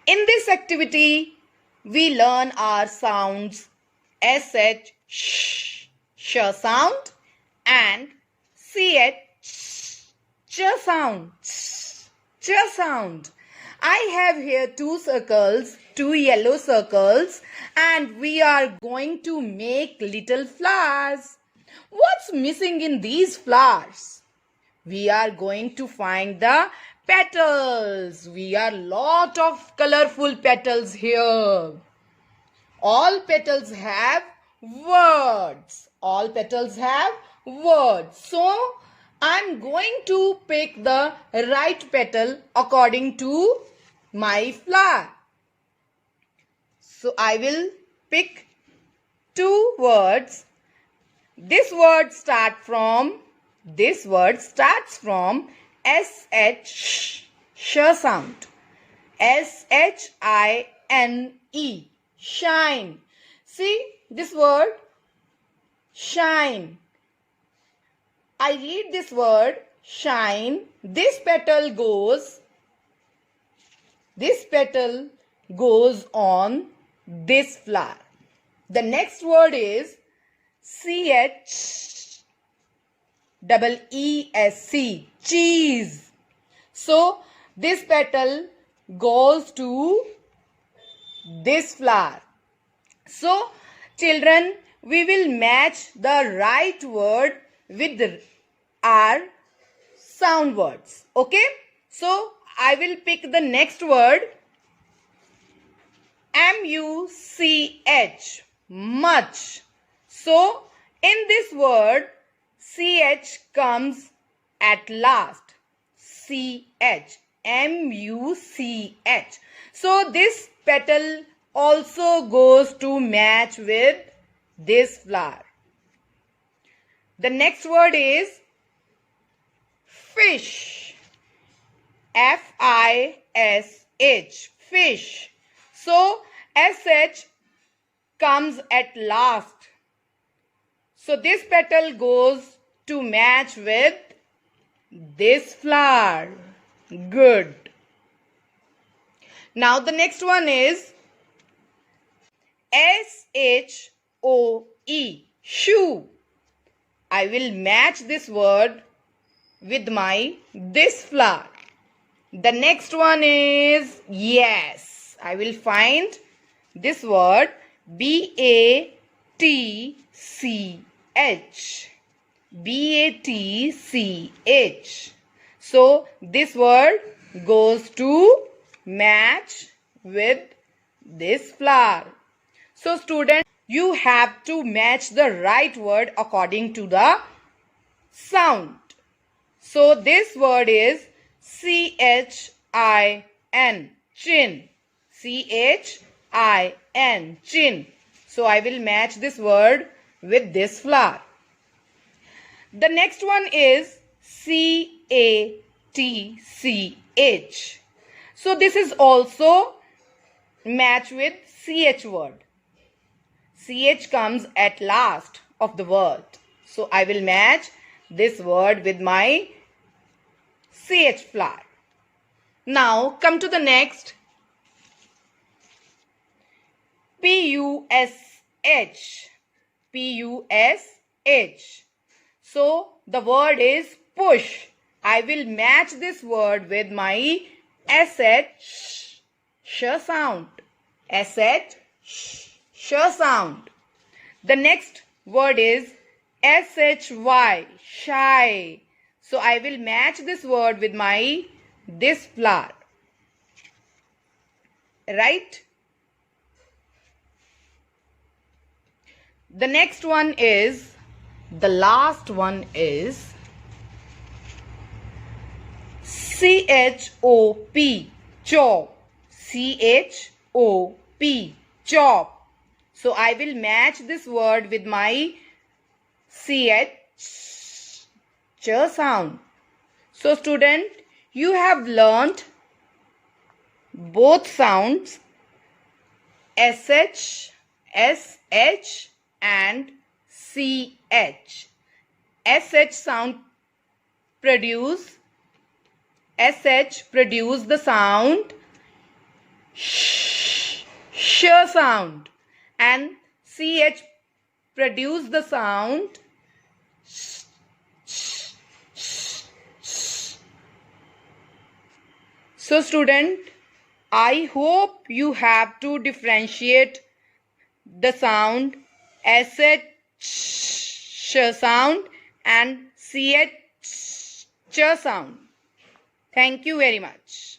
In this activity, we learn our sounds SH, sh sound and CH, ch sound, ch sound. I have here two circles, two yellow circles, and we are going to make little flowers. What's missing in these flowers? We are going to find the petals. We are lot of colorful petals here. All petals have words. All petals have words. So, I'm going to pick the right petal according to my flower. So, I will pick two words. This word starts from SH, sh sound. SHINE, shine. See this word, shine. I read this word, shine. This petal goes on this flower. The next word is CH double ESC, cheese. So this petal goes to this flower. So children, we will match the right word with our sound words. Okay? So I will pick the next word, MUCH, much. So in this word, CH comes at last. CH, MUCH. So this petal also goes to match with this flower. The next word is fish. FISH, fish. So SH comes at last. So this petal goes to match with this flower. Good. Now the next one is SHOE, shoe. I will match this word with this flower. The next one is yes. I will find this word BATCH. BATCH. So this word goes to match with this flower. So students, you have to match the right word according to the sound. So this word is CHIN, chin. CHIN, chin. So I will match this word with this flower. The next one is CATCH. So this is also match with CH word. CH comes at last of the word. So I will match this word with my CH flower. Now come to the next. PUSH. PUSH. So the word is push. I will match this word with my SH, sh sound. SH, sh sound. The next word is SHY, shy. So I will match this word with this flower. Right? The next one is, the last one is CHOP, chop. CHOP, chop. So I will match this word with my CH, ch sound. So student, you have learnt both sounds SH, SH and CH. SH sound SH produce the sound sh sound, and ch produce the sound so student, I hope you have to differentiate the sound sh sound and ch sound. Thank you very much.